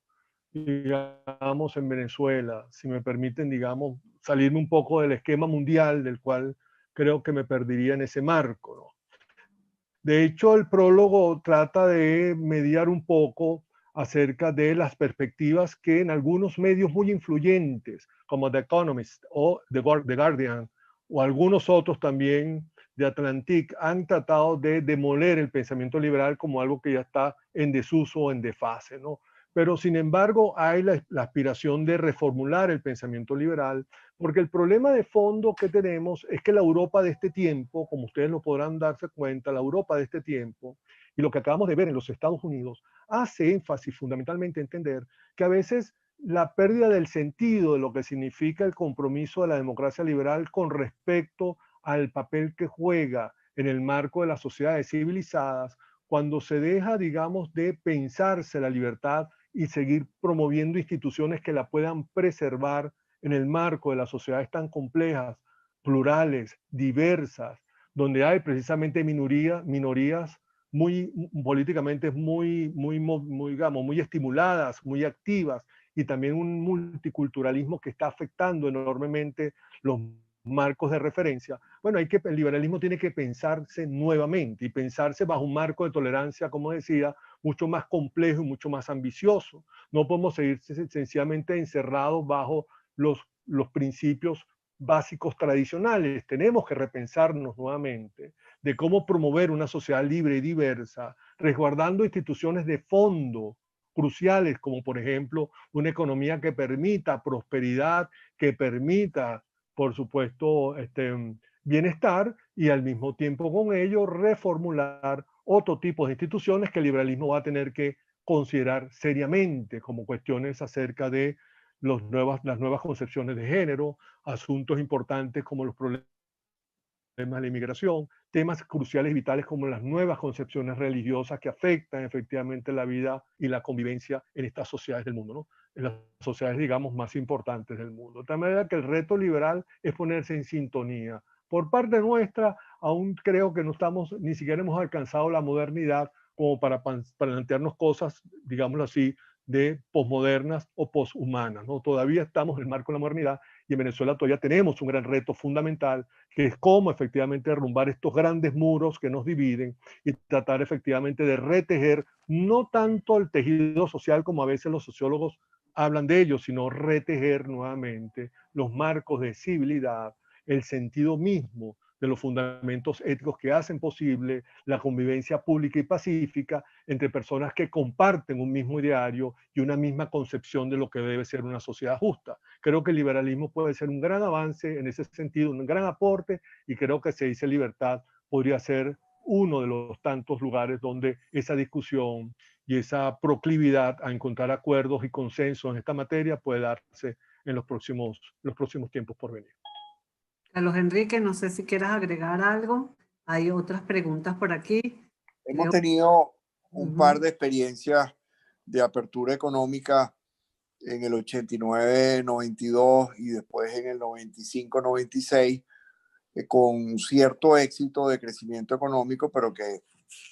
digamos, en Venezuela, si me permiten, digamos, salirme un poco del esquema mundial del cual creo que me perdería en ese marco, ¿no? De hecho, el prólogo trata de mediar un poco acerca de las perspectivas que en algunos medios muy influyentes, como The Economist o The Guardian o algunos otros también de Atlantic han tratado de demoler el pensamiento liberal como algo que ya está en desuso o en desfase, ¿no? Pero sin embargo hay la aspiración de reformular el pensamiento liberal, porque el problema de fondo que tenemos es que la Europa de este tiempo, como ustedes lo podrán darse cuenta, la Europa de este tiempo y lo que acabamos de ver en los Estados Unidos hace énfasis fundamentalmente en entender que a veces la pérdida del sentido de lo que significa el compromiso de la democracia liberal con respecto al papel que juega en el marco de las sociedades civilizadas, cuando se deja, digamos, de pensarse la libertad y seguir promoviendo instituciones que la puedan preservar en el marco de las sociedades tan complejas, plurales, diversas, donde hay precisamente minorías muy políticamente digamos, muy estimuladas, muy activas, y también un multiculturalismo que está afectando enormemente los marcos de referencia. Bueno, el liberalismo tiene que pensarse nuevamente y pensarse bajo un marco de tolerancia, como decía, mucho más complejo y mucho más ambicioso. No podemos seguir sencillamente encerrados bajo los principios básicos tradicionales. Tenemos que repensarnos nuevamente de cómo promover una sociedad libre y diversa, resguardando instituciones de fondo cruciales, como por ejemplo una economía que permita prosperidad, que permita, por supuesto, bienestar, y al mismo tiempo con ello reformular otro tipo de instituciones que el liberalismo va a tener que considerar seriamente, como cuestiones acerca de las nuevas concepciones de género, asuntos importantes como los problemas de la inmigración, temas cruciales y vitales como las nuevas concepciones religiosas que afectan efectivamente la vida y la convivencia en estas sociedades del mundo, ¿no? En las sociedades, digamos, más importantes del mundo. De tal manera que el reto liberal es ponerse en sintonía. Por parte nuestra, aún creo que no estamos, ni siquiera hemos alcanzado la modernidad como para plantearnos cosas, digámoslo así, de posmodernas o poshumanas, ¿no? Todavía estamos en el marco de la modernidad, y en Venezuela todavía tenemos un gran reto fundamental, que es cómo efectivamente derrumbar estos grandes muros que nos dividen y tratar efectivamente de retejer no tanto el tejido social como a veces los sociólogos hablan de ello, sino retejer nuevamente los marcos de civilidad, el sentido mismo de los fundamentos éticos que hacen posible la convivencia pública y pacífica entre personas que comparten un mismo ideario y una misma concepción de lo que debe ser una sociedad justa. Creo que el liberalismo puede ser un gran avance en ese sentido, un gran aporte, y creo que Se dice Libertad podría ser uno de los tantos lugares donde esa discusión y esa proclividad a encontrar acuerdos y consensos en esta materia puede darse en los próximos tiempos por venir. Carlos Enrique, no sé si quieras agregar algo. Hay otras preguntas por aquí. Hemos tenido un par de experiencias de apertura económica en el 89-92 y después en el 95-96, con cierto éxito de crecimiento económico, pero que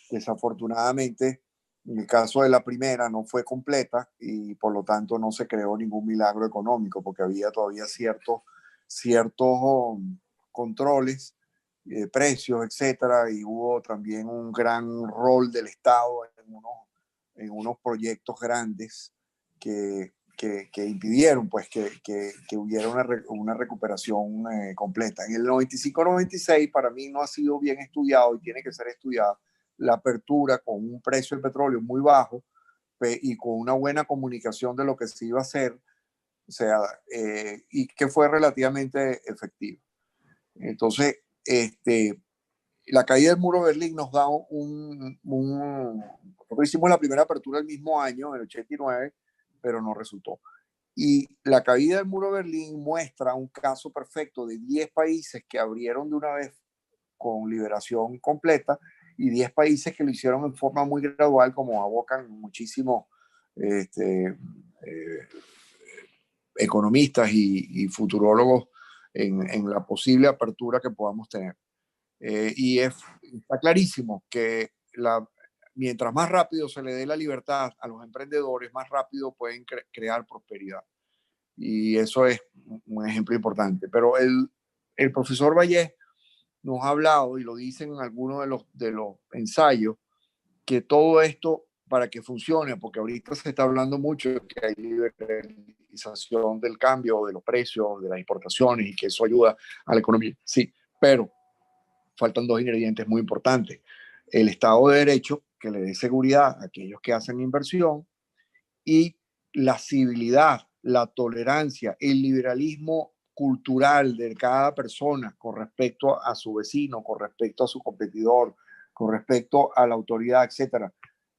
desafortunadamente en el caso de la primera no fue completa y por lo tanto no se creó ningún milagro económico, porque había todavía ciertos controles, precios, etcétera, y hubo también un gran rol del Estado en unos proyectos grandes que impidieron pues que hubiera una recuperación completa. En el 95-96 para mí no ha sido bien estudiado y tiene que ser estudiado la apertura con un precio del petróleo muy bajo y con una buena comunicación de lo que se iba a hacer, o sea, y que fue relativamente efectivo. Entonces, la caída del muro de Berlín nos da nosotros hicimos la primera apertura el mismo año, en el 89, pero no resultó. Y la caída del muro de Berlín muestra un caso perfecto de 10 países que abrieron de una vez con liberación completa y 10 países que lo hicieron en forma muy gradual, como abocan muchísimos economistas y futurólogos en la posible apertura que podamos tener. Y está clarísimo que mientras más rápido se le dé la libertad a los emprendedores, más rápido pueden crear prosperidad. Y eso es un ejemplo importante. Pero el profesor Vallés nos ha hablado, y lo dicen en algunos de los ensayos, que todo esto para que funcione, porque ahorita se está hablando mucho de que hay liberalización del cambio, de los precios, de las importaciones y que eso ayuda a la economía. Sí, pero faltan dos ingredientes muy importantes. El Estado de Derecho, que le dé seguridad a aquellos que hacen inversión, y la civilidad, la tolerancia, el liberalismo cultural de cada persona con respecto a su vecino, con respecto a su competidor, con respecto a la autoridad, etcétera,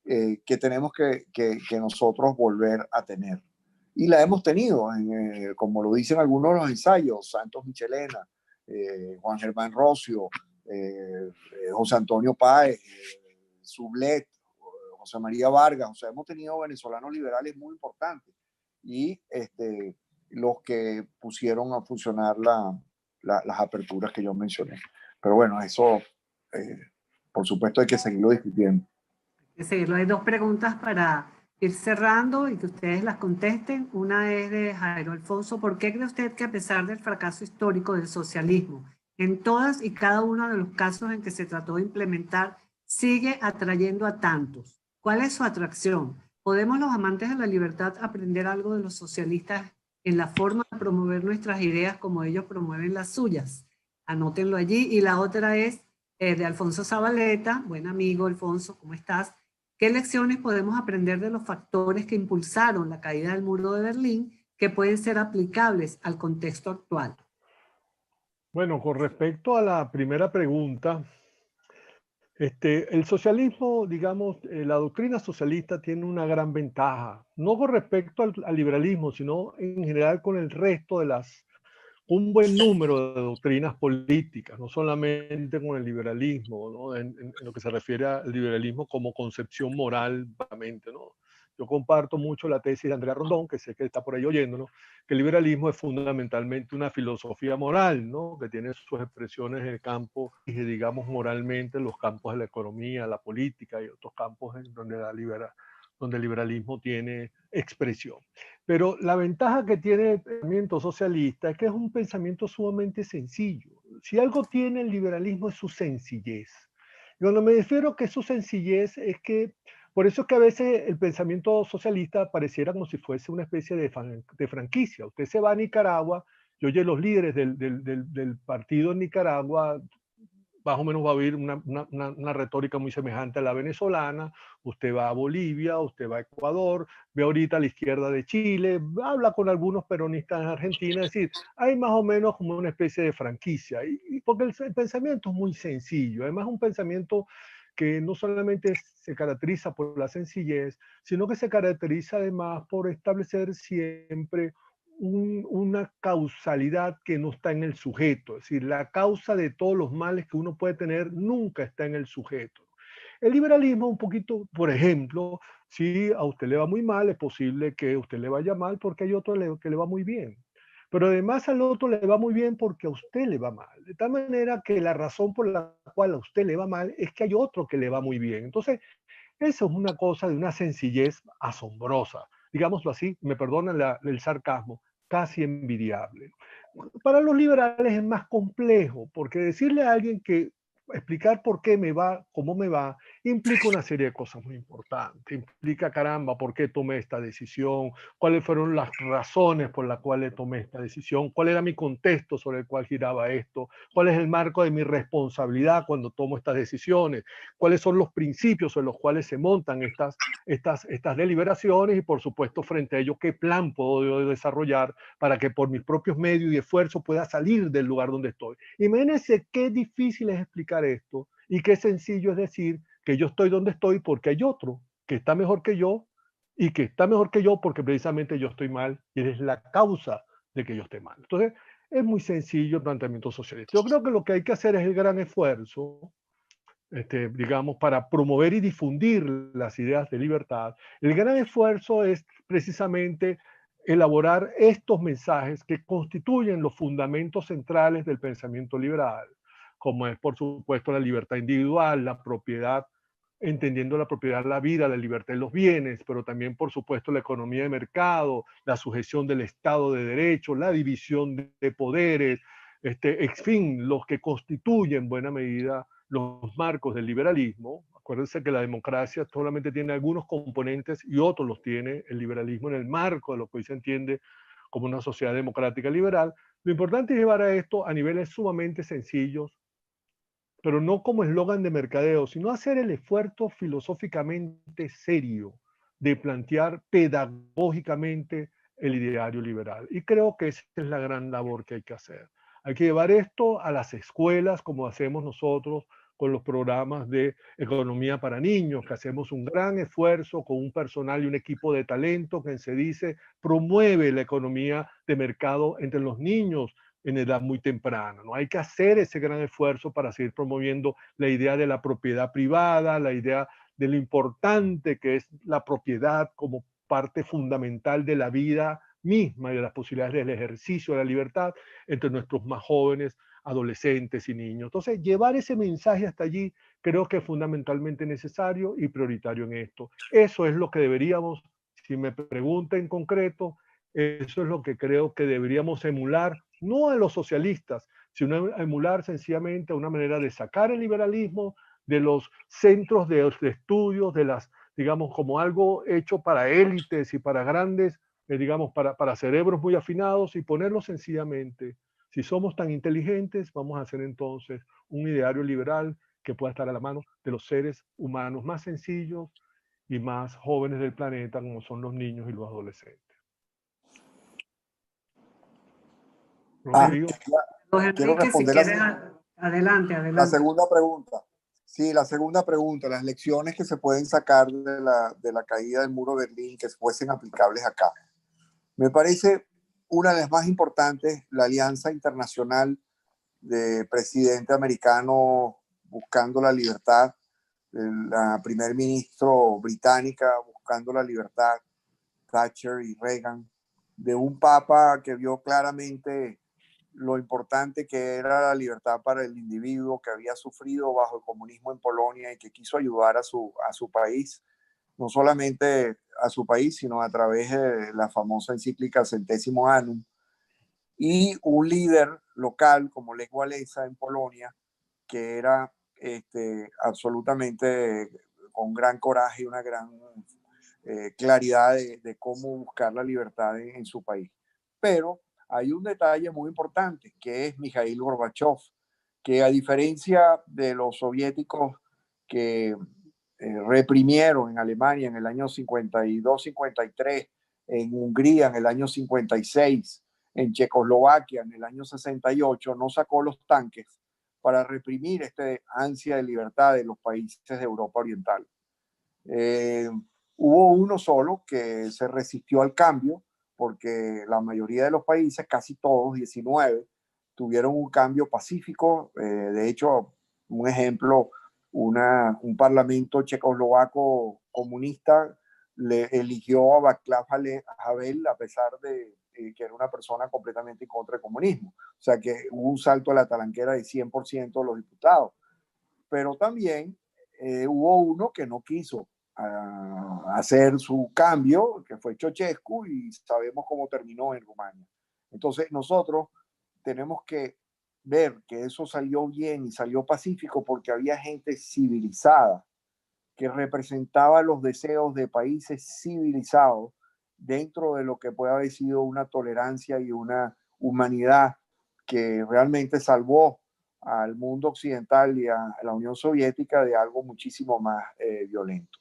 que tenemos que nosotros volver a tener. Y la hemos tenido, como lo dicen algunos de los ensayos, Santos Michelena, Juan Germán Rocio, José Antonio Páez, Sublet, José María Vargas. O sea, hemos tenido venezolanos liberales muy importantes y los que pusieron a funcionar las aperturas que yo mencioné. Pero bueno, eso por supuesto hay que seguirlo discutiendo. Hay que seguirlo. Hay dos preguntas para ir cerrando y que ustedes las contesten. Una es de Jairo Alfonso. ¿Por qué cree usted que a pesar del fracaso histórico del socialismo, en todas y cada uno de los casos en que se trató de implementar, sigue atrayendo a tantos? ¿Cuál es su atracción? ¿Podemos los amantes de la libertad aprender algo de los socialistas en la forma de promover nuestras ideas como ellos promueven las suyas? Anótenlo allí. Y la otra es de Alfonso Zabaleta. Buen amigo, Alfonso, ¿cómo estás? ¿Qué lecciones podemos aprender de los factores que impulsaron la caída del muro de Berlín que pueden ser aplicables al contexto actual? Bueno, con respecto a la primera pregunta, el socialismo, digamos, la doctrina socialista tiene una gran ventaja, no con respecto al liberalismo, sino en general con el resto de un buen número de doctrinas políticas, no solamente con el liberalismo, ¿no? En lo que se refiere al liberalismo como concepción moral, ¿no? Yo comparto mucho la tesis de Andrea Rondón, que sé que está por ahí oyéndonos, que el liberalismo es fundamentalmente una filosofía moral, ¿no? Que tiene sus expresiones en el campo, digamos, moralmente, en los campos de la economía, la política y otros campos en donde donde el liberalismo tiene expresión. Pero la ventaja que tiene el pensamiento socialista es que es un pensamiento sumamente sencillo. Si algo tiene el liberalismo es su sencillez. Y cuando me refiero que su sencillez es que, por eso es que a veces el pensamiento socialista pareciera como si fuese una especie de franquicia. Usted se va a Nicaragua y oye los líderes del partido en Nicaragua, más o menos va a haber una retórica muy semejante a la venezolana. Usted va a Bolivia, usted va a Ecuador, ve ahorita a la izquierda de Chile, habla con algunos peronistas en Argentina, es decir, hay más o menos como una especie de franquicia, y porque el pensamiento es muy sencillo, además un pensamiento que no solamente se caracteriza por la sencillez, sino que se caracteriza además por establecer siempre una causalidad que no está en el sujeto, es decir, la causa de todos los males que uno puede tener nunca está en el sujeto. El liberalismo un poquito, por ejemplo, si a usted le va muy mal, es posible que a usted le vaya mal porque hay otro que le va muy bien. Pero además al otro le va muy bien porque a usted le va mal. De tal manera que la razón por la cual a usted le va mal es que hay otro que le va muy bien. Entonces, eso es una cosa de una sencillez asombrosa, digámoslo así, me perdonan el sarcasmo, casi envidiable. Para los liberales es más complejo, porque decirle a alguien que explicar por qué me va, cómo me va, implica una serie de cosas muy importantes. Implica, caramba, por qué tomé esta decisión, cuáles fueron las razones por las cuales tomé esta decisión, cuál era mi contexto sobre el cual giraba esto, cuál es el marco de mi responsabilidad cuando tomo estas decisiones, cuáles son los principios sobre los cuales se montan estas deliberaciones y, por supuesto, frente a ello, qué plan puedo yo desarrollar para que por mis propios medios y esfuerzos pueda salir del lugar donde estoy. Imagínense qué difícil es explicar esto y qué sencillo es decir que yo estoy donde estoy porque hay otro que está mejor que yo y que está mejor que yo porque precisamente yo estoy mal y es la causa de que yo esté mal. Entonces, es muy sencillo el planteamiento socialista. Yo creo que lo que hay que hacer es el gran esfuerzo, digamos, para promover y difundir las ideas de libertad. El gran esfuerzo es precisamente elaborar estos mensajes que constituyen los fundamentos centrales del pensamiento liberal, como es, por supuesto, la libertad individual, la propiedad, entendiendo la propiedad, la vida, la libertad de los bienes, pero también, por supuesto, la economía de mercado, la sujeción del Estado de Derecho, la división de poderes, en fin, los que constituyen en buena medida los marcos del liberalismo, Acuérdense que la democracia solamente tiene algunos componentes y otros los tiene el liberalismo en el marco de lo que hoy se entiende como una sociedad democrática liberal. Lo importante es llevar a esto a niveles sumamente sencillos, pero no como eslogan de mercadeo, sino hacer el esfuerzo filosóficamente serio de plantear pedagógicamente el ideario liberal. Y creo que esa es la gran labor que hay que hacer. Hay que llevar esto a las escuelas, como hacemos nosotros con los programas de economía para niños, que hacemos un gran esfuerzo con un personal y un equipo de talento que se dice promueve la economía de mercado entre los niños en edad muy temprana, ¿no? Hay que hacer ese gran esfuerzo para seguir promoviendo la idea de la propiedad privada, la idea de lo importante que es la propiedad como parte fundamental de la vida misma y de las posibilidades del ejercicio de la libertad entre nuestros más jóvenes, adolescentes y niños. Entonces, llevar ese mensaje hasta allí creo que es fundamentalmente necesario y prioritario en esto. Eso es lo que deberíamos, si me pregunta en concreto, eso es lo que creo que deberíamos emular, no a los socialistas, sino emular sencillamente una manera de sacar el liberalismo de los centros de estudios, de las, digamos, como algo hecho para élites y para grandes, digamos, para cerebros muy afinados y ponerlo sencillamente. Si somos tan inteligentes, vamos a hacer entonces un ideario liberal que pueda estar a la mano de los seres humanos más sencillos y más jóvenes del planeta, como son los niños y los adolescentes. Rodrigo. Quiero Enrique, si responder quieres, adelante, la adelante. segunda pregunta. Sí, la segunda pregunta, las lecciones que se pueden sacar de la caída del muro de Berlín que fuesen aplicables acá. Me parece una de las más importantes, la alianza internacional de presidente americano buscando la libertad, la primer ministro británica buscando la libertad, Thatcher y Reagan, de un papa que vio claramente lo importante que era la libertad para el individuo que había sufrido bajo el comunismo en Polonia y que quiso ayudar a su país, no solamente a su país, sino a través de la famosa encíclica Centésimo Annum, y un líder local como Lech Walesa en Polonia, que era absolutamente con gran coraje y una gran claridad de cómo buscar la libertad en su país. Pero hay un detalle muy importante, que es Mikhail Gorbachev, que a diferencia de los soviéticos que reprimieron en Alemania en el año 52-53, en Hungría en el año 56, en Checoslovaquia en el año 68, no sacó los tanques para reprimir este ansia de libertad de los países de Europa Oriental. Hubo uno solo que se resistió al cambio, porque la mayoría de los países, casi todos, 19, tuvieron un cambio pacífico. De hecho, un ejemplo, un parlamento checoslovaco comunista le eligió a Václav Havel a pesar de que era una persona completamente en contra del comunismo. O sea que hubo un salto a la talanquera de 100% de los diputados. Pero también hubo uno que no quiso hacer su cambio, que fue Ceausescu, y sabemos cómo terminó en Rumania. Entonces nosotros tenemos que ver que eso salió bien y salió pacífico porque había gente civilizada que representaba los deseos de países civilizados dentro de lo que puede haber sido una tolerancia y una humanidad que realmente salvó al mundo occidental y a la Unión Soviética de algo muchísimo más violento.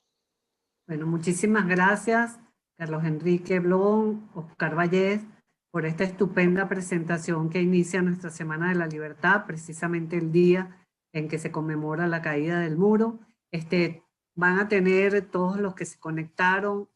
Bueno, muchísimas gracias, Carlos Enrique Blon, Oscar Vallés, por esta estupenda presentación que inicia nuestra Semana de la Libertad, precisamente el día en que se conmemora la caída del muro. Van a tener todos los que se conectaron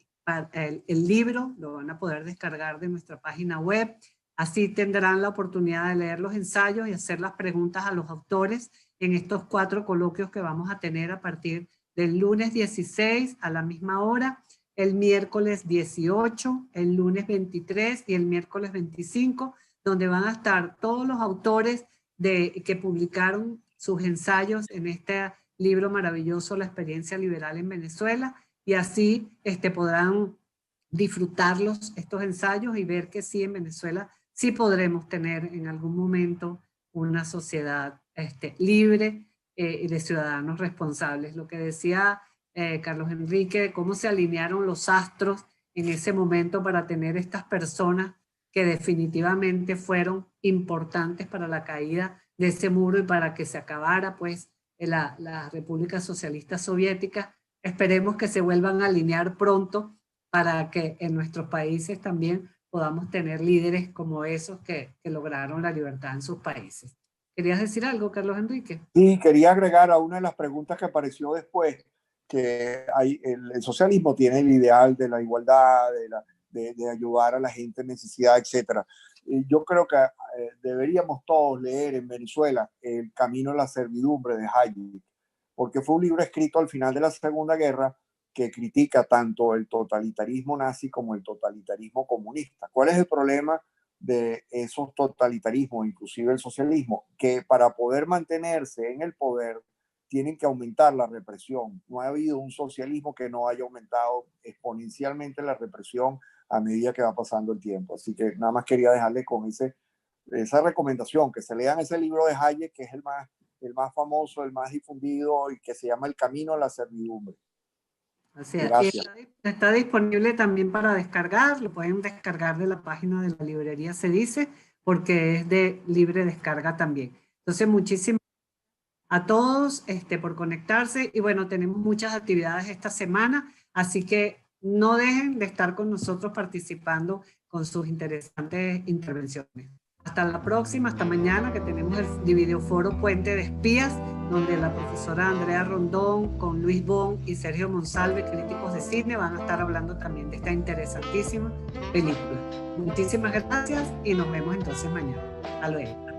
el libro, lo van a poder descargar de nuestra página web. Así tendrán la oportunidad de leer los ensayos y hacer las preguntas a los autores en estos 4 coloquios que vamos a tener a partir del lunes 16 a la misma hora, el miércoles 18, el lunes 23 y el miércoles 25, donde van a estar todos los autores que publicaron sus ensayos en este libro maravilloso, La experiencia liberal en Venezuela, y así podrán disfrutarlos, estos ensayos, y ver que sí, en Venezuela sí podremos tener en algún momento una sociedad libre, y de ciudadanos responsables. Lo que decía Carlos Enrique, de cómo se alinearon los astros en ese momento para tener estas personas que definitivamente fueron importantes para la caída de ese muro y para que se acabara pues la República Socialista Soviética. Esperemos que se vuelvan a alinear pronto para que en nuestros países también podamos tener líderes como esos que lograron la libertad en sus países. ¿Querías decir algo, Carlos Enrique? Sí, quería agregar a una de las preguntas que apareció después, que el socialismo tiene el ideal de la igualdad, de ayudar a la gente en necesidad, etc. Yo creo que deberíamos todos leer en Venezuela El Camino a la Servidumbre de Hayek, porque fue un libro escrito al final de la Segunda Guerra que critica tanto el totalitarismo nazi como el totalitarismo comunista. ¿Cuál es el problema de esos totalitarismos, inclusive el socialismo? Que para poder mantenerse en el poder tienen que aumentar la represión. No ha habido un socialismo que no haya aumentado exponencialmente la represión a medida que va pasando el tiempo. Así que nada más quería dejarles con esa recomendación, que se lean ese libro de Hayek, que es el más famoso, el más difundido y que se llama El Camino a la Servidumbre. Así es. Gracias. Está disponible también para descargar, lo pueden descargar de la página de la librería Se Dice, porque es de libre descarga también. Entonces, muchísimas gracias a todos por conectarse y bueno, tenemos muchas actividades esta semana, así que no dejen de estar con nosotros participando con sus interesantes intervenciones. Hasta la próxima, hasta mañana, que tenemos el videoforo Puente de Espías, donde la profesora Andrea Rondón con Luis Bon y Sergio Monsalve, críticos de cine, van a estar hablando también de esta interesantísima película. Muchísimas gracias y nos vemos entonces mañana. Hasta luego.